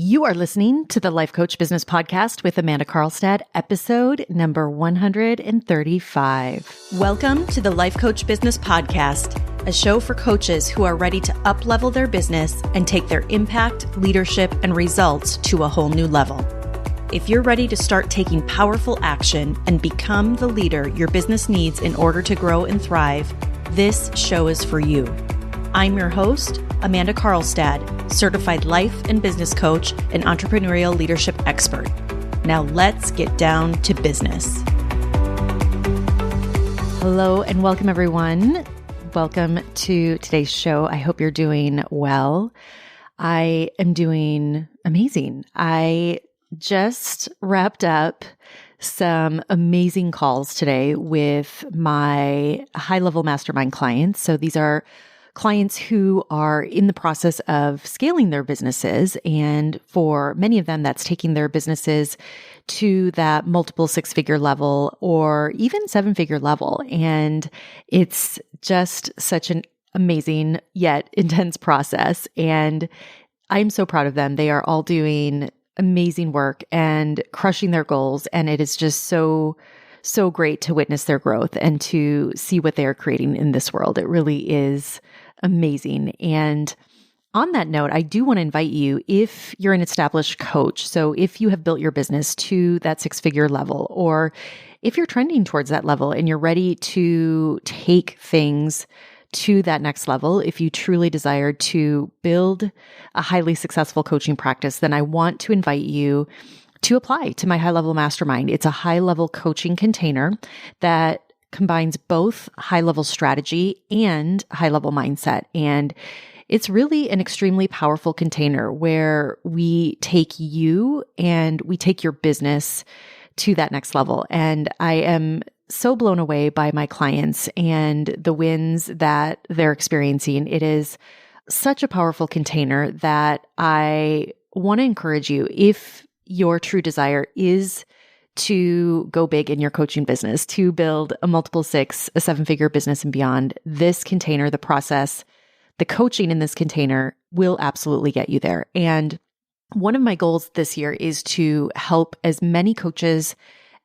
You are listening to the Life Coach Business Podcast with Amanda Carlstad, episode number 135. Welcome to the Life Coach Business Podcast, a show for coaches who are ready to up-level their business and take their impact, leadership, and results to a whole new level. If you're ready to start taking powerful action and become the leader your business needs in order to grow and thrive, this show is for you. I'm your host, Amanda Carlstad, certified life and business coach and entrepreneurial leadership expert. Now let's get down to business. Hello and welcome everyone. Welcome to today's show. I hope you're doing well. I am doing amazing. I just wrapped up some amazing calls today with my high-level mastermind clients. So these are clients who are in the process of scaling their businesses. And for many of them, that's taking their businesses to that multiple six-figure level or even seven-figure level. And it's just such an amazing yet intense process. And I'm so proud of them. They are all doing amazing work and crushing their goals. And it is just so great to witness their growth and to see what they are creating in this world. It really is amazing. And on that note, I do want to invite you, if you're an established coach, so if you have built your business to that six-figure level, or if you're trending towards that level and you're ready to take things to that next level, if you truly desire to build a highly successful coaching practice, then I want to invite you to apply to my high-level mastermind. It's a high-level coaching container that combines both high-level strategy and high-level mindset. And it's really an extremely powerful container where we take you and we take your business to that next level. And I am so blown away by my clients and the wins that they're experiencing. It is such a powerful container that I want to encourage you, if your true desire is to go big in your coaching business, to build a multiple six, a seven-figure business and beyond, this container, the process, the coaching in this container will absolutely get you there. And one of my goals this year is to help as many coaches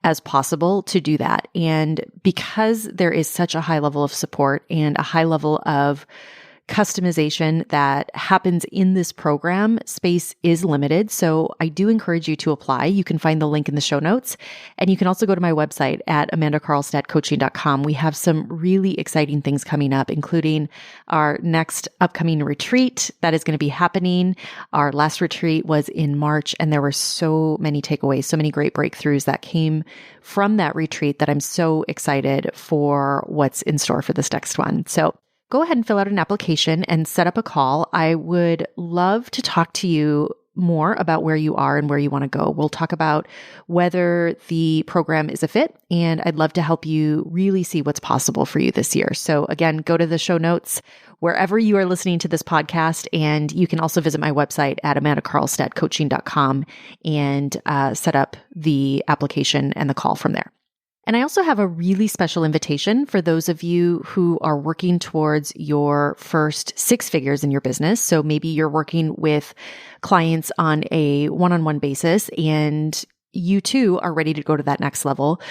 as possible to do that. And because there is such a high level of support and a high level of customization that happens in this program, space is limited. So I do encourage you to apply. You can find the link in the show notes. And you can also go to my website at amandacarlstadcoaching.com. We have some really exciting things coming up, including our next upcoming retreat that is going to be happening. Our last retreat was in March, and there were so many takeaways, so many great breakthroughs that came from that retreat that I'm so excited for what's in store for this next one. So go ahead and fill out an application and set up a call. I would love to talk to you more about where you are and where you want to go. We'll talk about whether the program is a fit, and I'd love to help you really see what's possible for you this year. So again, go to the show notes wherever you are listening to this podcast, and you can also visit my website at amandacarlstadcoaching.com and set up the application and the call from there. And I also have a really special invitation for those of you who are working towards your first six figures in your business. So maybe you're working with clients on a one-on-one basis and you too are ready to go to that next level.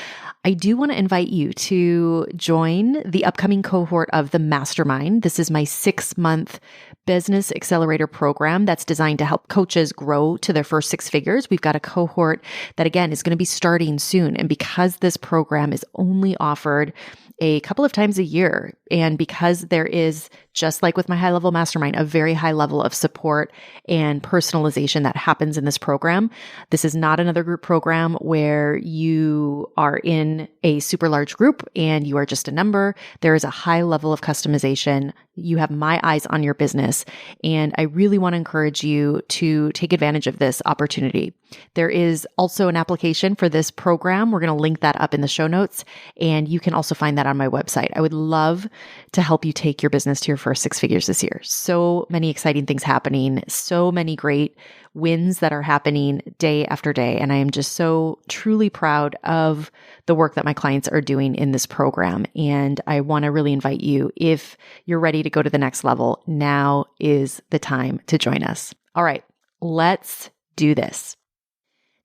I do want to invite you to join the upcoming cohort of the Mastermind. This is my 6-month business accelerator program that's designed to help coaches grow to their first six figures. We've got a cohort that, again, is going to be starting soon. And because this program is only offered a couple of times a year, and because there is, just like with my high-level mastermind, a very high level of support and personalization that happens in this program. This is not another group program where you are in a super large group and you are just a number. There is a high level of customization. You have my eyes on your business. And I really want to encourage you to take advantage of this opportunity. There is also an application for this program. We're going to link that up in the show notes, and you can also find that on my website. I would love to help you take your business to your first six figures this year. So many exciting things happening, so many great wins that are happening day after day. And I am just so truly proud of the work that my clients are doing in this program. And I want to really invite you, if you're ready to go to the next level, now is the time to join us. All right, let's do this.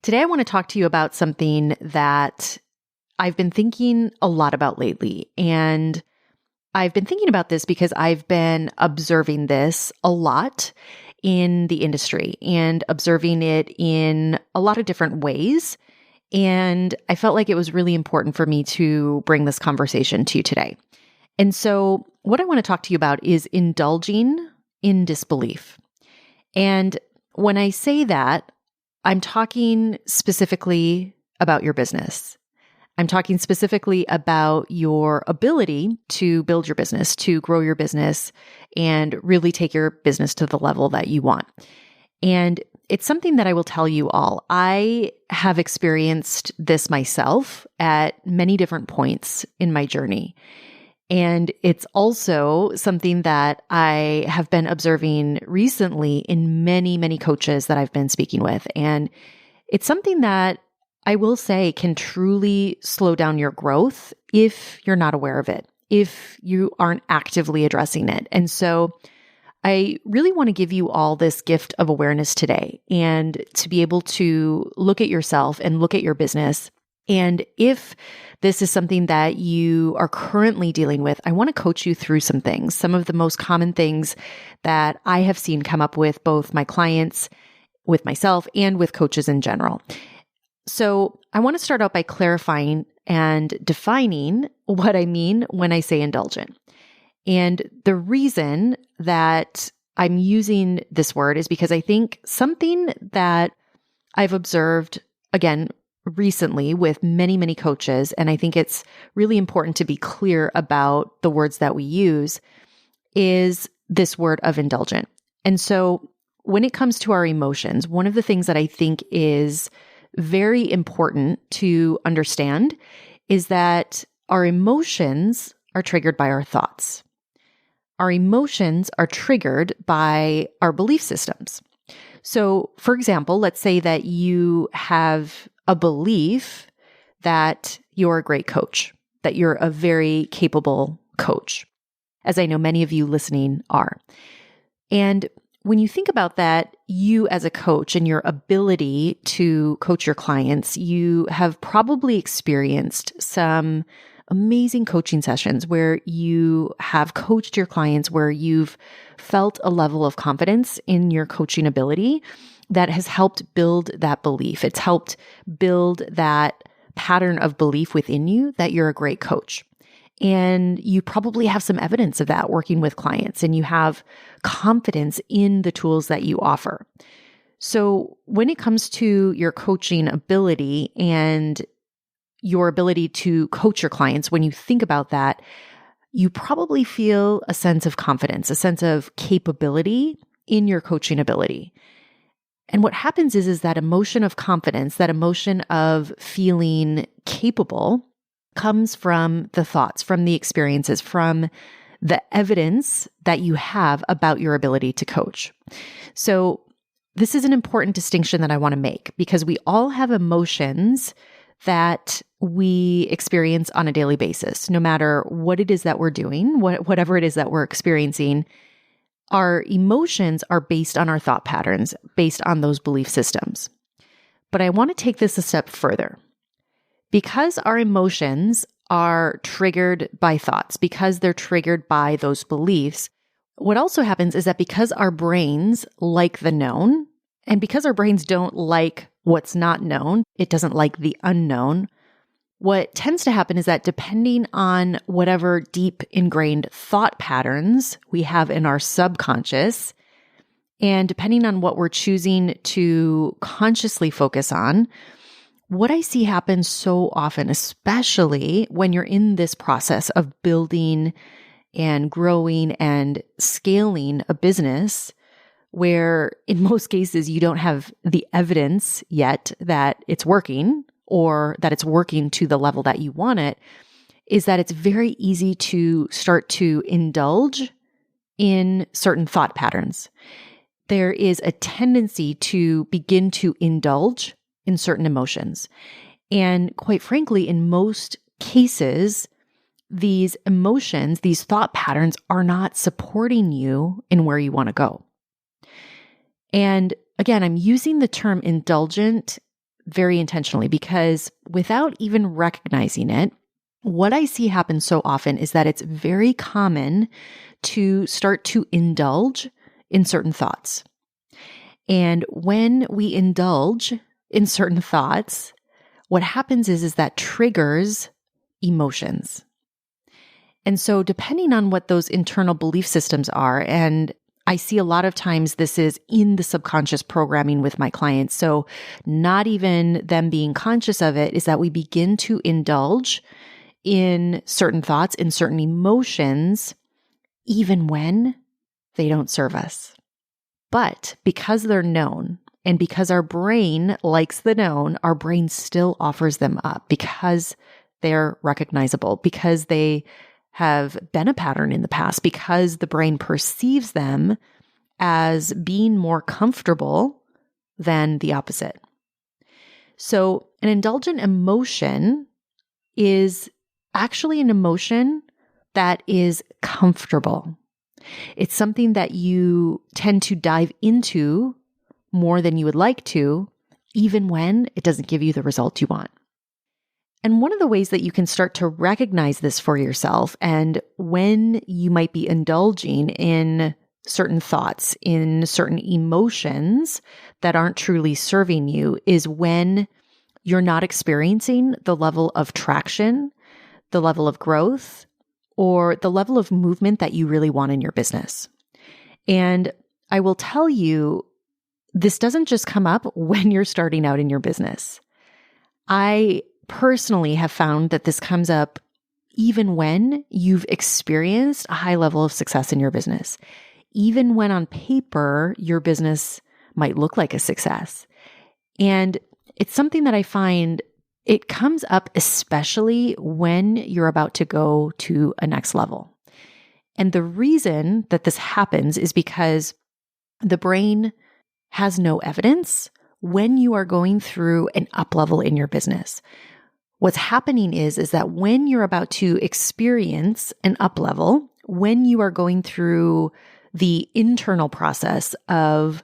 Today, I want to talk to you about something that I've been thinking a lot about lately. And I've been thinking about this because I've been observing this a lot in the industry and observing it in a lot of different ways. And I felt like it was really important for me to bring this conversation to you today. And so what I want to talk to you about is indulging in disbelief. And when I say that, I'm talking specifically about your business. I'm talking specifically about your ability to build your business, to grow your business, and really take your business to the level that you want. And it's something that I will tell you all. I have experienced this myself at many different points in my journey. And it's also something that I have been observing recently in many, many coaches that I've been speaking with. And it's something that I will say can truly slow down your growth if you're not aware of it, if you aren't actively addressing it. And so I really want to give you all this gift of awareness today and to be able to look at yourself and look at your business. And if this is something that you are currently dealing with, I want to coach you through some things, some of the most common things that I have seen come up with both my clients, with myself, and with coaches in general. So I want to start out by clarifying and defining what I mean when I say indulgent. And the reason that I'm using this word is because I think something that I've observed, again, recently with many, many coaches, and I think it's really important to be clear about the words that we use, is this word of indulgent. And so when it comes to our emotions, one of the things that I think is very important to understand is that our emotions are triggered by our thoughts. Our emotions are triggered by our belief systems. So, for example, let's say that you have a belief that you're a great coach, that you're a very capable coach, as I know many of you listening are. And when you think about that, you as a coach and your ability to coach your clients, you have probably experienced some amazing coaching sessions where you have coached your clients, where you've felt a level of confidence in your coaching ability that has helped build that belief. It's helped build that pattern of belief within you that you're a great coach. And you probably have some evidence of that working with clients, and you have confidence in the tools that you offer. So when it comes to your coaching ability and your ability to coach your clients, when you think about that, you probably feel a sense of confidence, a sense of capability in your coaching ability. And what happens is that emotion of confidence, that emotion of feeling capable, comes from the thoughts, from the experiences, from the evidence that you have about your ability to coach. So this is an important distinction that I want to make because we all have emotions that we experience on a daily basis, no matter what it is that we're doing, whatever it is that we're experiencing. Our emotions are based on our thought patterns, based on those belief systems. But I want to take this a step further. Because our emotions are triggered by thoughts, because they're triggered by those beliefs, what also happens is that because our brains like the known, and because our brains don't like what's not known, it doesn't like the unknown, what tends to happen is that depending on whatever deep ingrained thought patterns we have in our subconscious, and depending on what we're choosing to consciously focus on, what I see happen so often, especially when you're in this process of building and growing and scaling a business, where in most cases you don't have the evidence yet that it's working or that it's working to the level that you want it, is that it's very easy to start to indulge in certain thought patterns. There is a tendency to begin to indulge in certain emotions. And quite frankly, in most cases, these emotions, these thought patterns are not supporting you in where you want to go. And again, I'm using the term indulgent very intentionally because without even recognizing it, what I see happen so often is that it's very common to start to indulge in certain thoughts. And when we indulge in certain thoughts, what happens is that triggers emotions. And so depending on what those internal belief systems are, and I see a lot of times this is in the subconscious programming with my clients. So not even them being conscious of it, is that we begin to indulge in certain thoughts, in certain emotions, even when they don't serve us. But because they're known, and because our brain likes the known, our brain still offers them up because they're recognizable, because they have been a pattern in the past, because the brain perceives them as being more comfortable than the opposite. So an indulgent emotion is actually an emotion that is comfortable. It's something that you tend to dive into more than you would like to, even when it doesn't give you the result you want. And one of the ways that you can start to recognize this for yourself and when you might be indulging in certain thoughts, in certain emotions that aren't truly serving you is when you're not experiencing the level of traction, the level of growth, or the level of movement that you really want in your business. And I will tell you, this doesn't just come up when you're starting out in your business. I personally have found that this comes up even when you've experienced a high level of success in your business, even when on paper your business might look like a success. And it's something that I find it comes up especially when you're about to go to a next level. And the reason that this happens is because the brain has no evidence when you are going through an up level in your business. What's happening is that when you're about to experience an up level, when you are going through the internal process of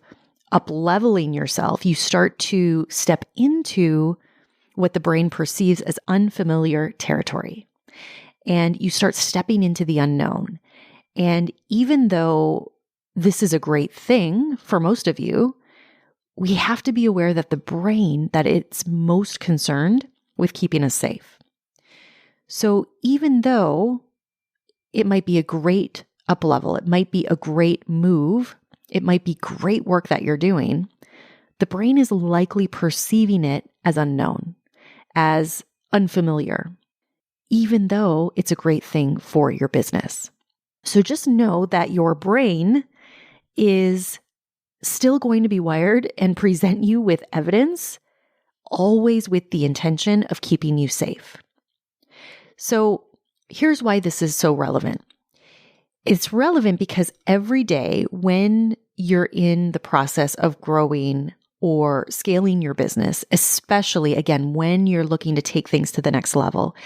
up leveling yourself, you start to step into what the brain perceives as unfamiliar territory. And you start stepping into the unknown. And even though this is a great thing for most of you, we have to be aware that the brain, that it's most concerned with keeping us safe. So even though it might be a great up level, it might be a great move, it might be great work that you're doing, the brain is likely perceiving it as unknown, as unfamiliar, even though it's a great thing for your business. So just know that your brain is still going to be wired and present you with evidence, always with the intention of keeping you safe. So here's why this is so relevant. It's relevant because every day when you're in the process of growing or scaling your business, especially again, when you're looking to take things to the next level,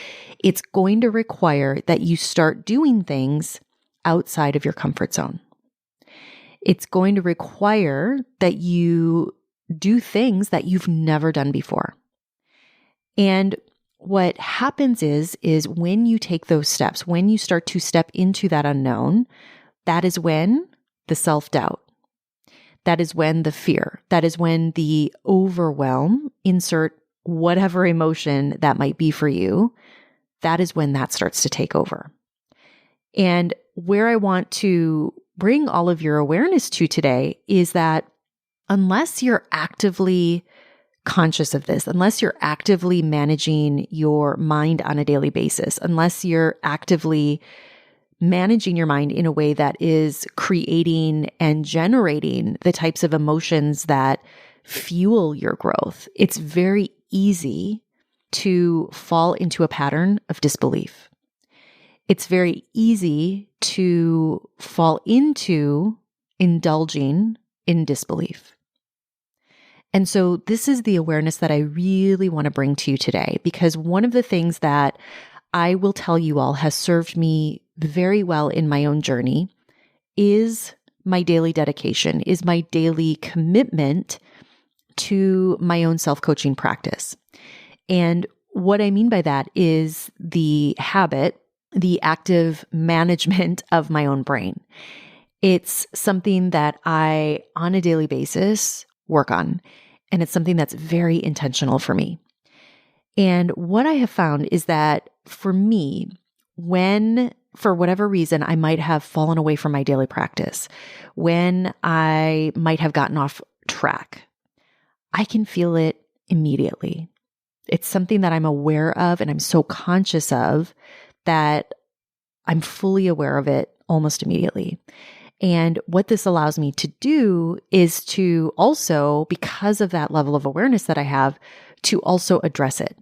it's going to require that you start doing things outside of your comfort zone. It's going to require that you do things that you've never done before. And what happens is when you take those steps, when you start to step into that unknown, that is when the self-doubt, that is when the fear, that is when the overwhelm, insert whatever emotion that might be for you, that is when that starts to take over. And where I want to bring all of your awareness to today is that unless you're actively conscious of this, unless you're actively managing your mind on a daily basis, unless you're actively managing your mind in a way that is creating and generating the types of emotions that fuel your growth, it's very easy to fall into a pattern of disbelief. It's very easy to fall into indulging in disbelief. And so this is the awareness that I really want to bring to you today, because one of the things that I will tell you all has served me very well in my own journey is my daily dedication, is my daily commitment to my own self-coaching practice. And what I mean by that is the habit, the active management of my own brain. It's something that I, on a daily basis, work on. And it's something that's very intentional for me. And what I have found is that for me, when, for whatever reason, I might have fallen away from my daily practice, when I might have gotten off track, I can feel it immediately. It's something that I'm aware of and I'm so conscious of that I'm fully aware of it almost immediately. And what this allows me to do is to also, because of that level of awareness that I have, to also address it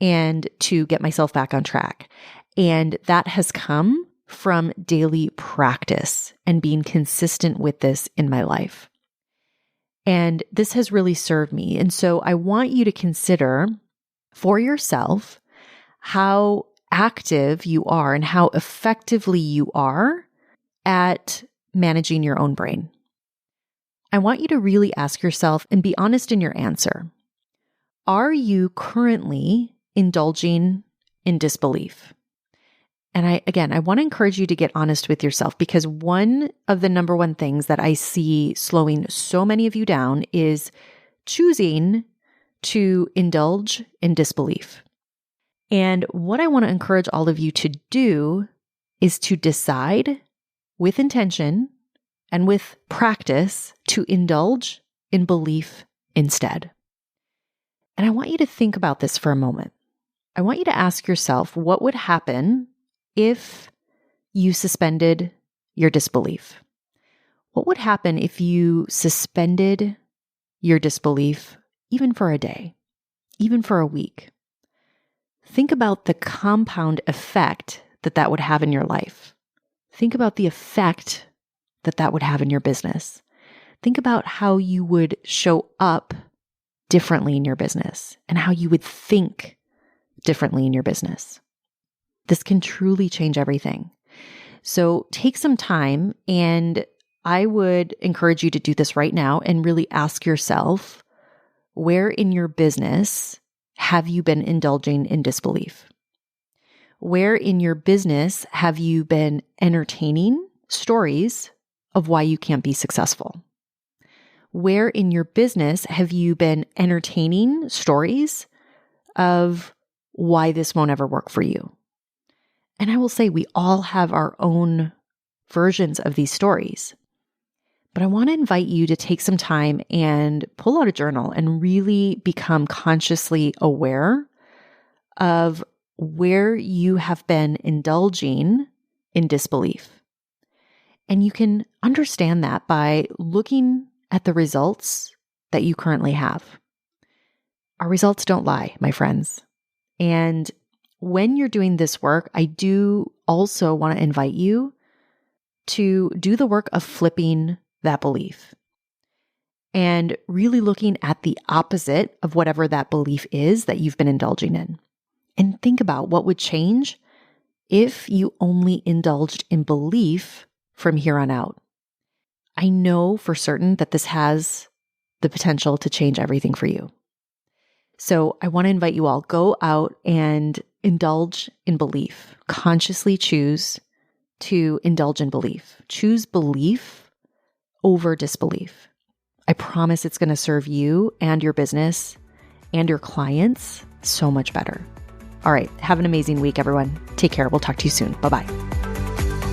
and to get myself back on track. And that has come from daily practice and being consistent with this in my life. And this has really served me. And so I want you to consider for yourself how active you are and how effectively you are at managing your own brain. I want you to really ask yourself and be honest in your answer. Are you currently indulging in disbelief? And I want to encourage you to get honest with yourself, because one of the number one things that I see slowing so many of you down is choosing to indulge in disbelief. And what I want to encourage all of you to do is to decide with intention and with practice to indulge in belief instead. And I want you to think about this for a moment. I want you to ask yourself, what would happen if you suspended your disbelief? What would happen if you suspended your disbelief even for a day, even for a week? Think about the compound effect that that would have in your life. Think about the effect that that would have in your business. Think about how you would show up differently in your business and how you would think differently in your business. This can truly change everything. So take some time, and I would encourage you to do this right now and really ask yourself, where in your business have you been indulging in disbelief? Where in your business have you been entertaining stories of why you can't be successful? Where in your business have you been entertaining stories of why this won't ever work for you? And I will say we all have our own versions of these stories. But I want to invite you to take some time and pull out a journal and really become consciously aware of where you have been indulging in disbelief. And you can understand that by looking at the results that you currently have. Our results don't lie, my friends. And when you're doing this work, I do also want to invite you to do the work of flipping that belief and really looking at the opposite of whatever that belief is that you've been indulging in. And think about what would change if you only indulged in belief from here on out. I know for certain that this has the potential to change everything for you. So I want to invite you all, go out and indulge in belief. Consciously choose to indulge in belief. Choose belief over disbelief. I promise it's going to serve you and your business and your clients so much better. All right. Have an amazing week, everyone. Take care. We'll talk to you soon. Bye-bye.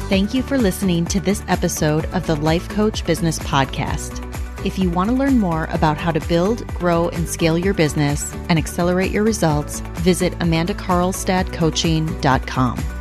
Thank you for listening to this episode of the Life Coach Business Podcast. If you want to learn more about how to build, grow, and scale your business and accelerate your results, visit amandakarlstadcoaching.com.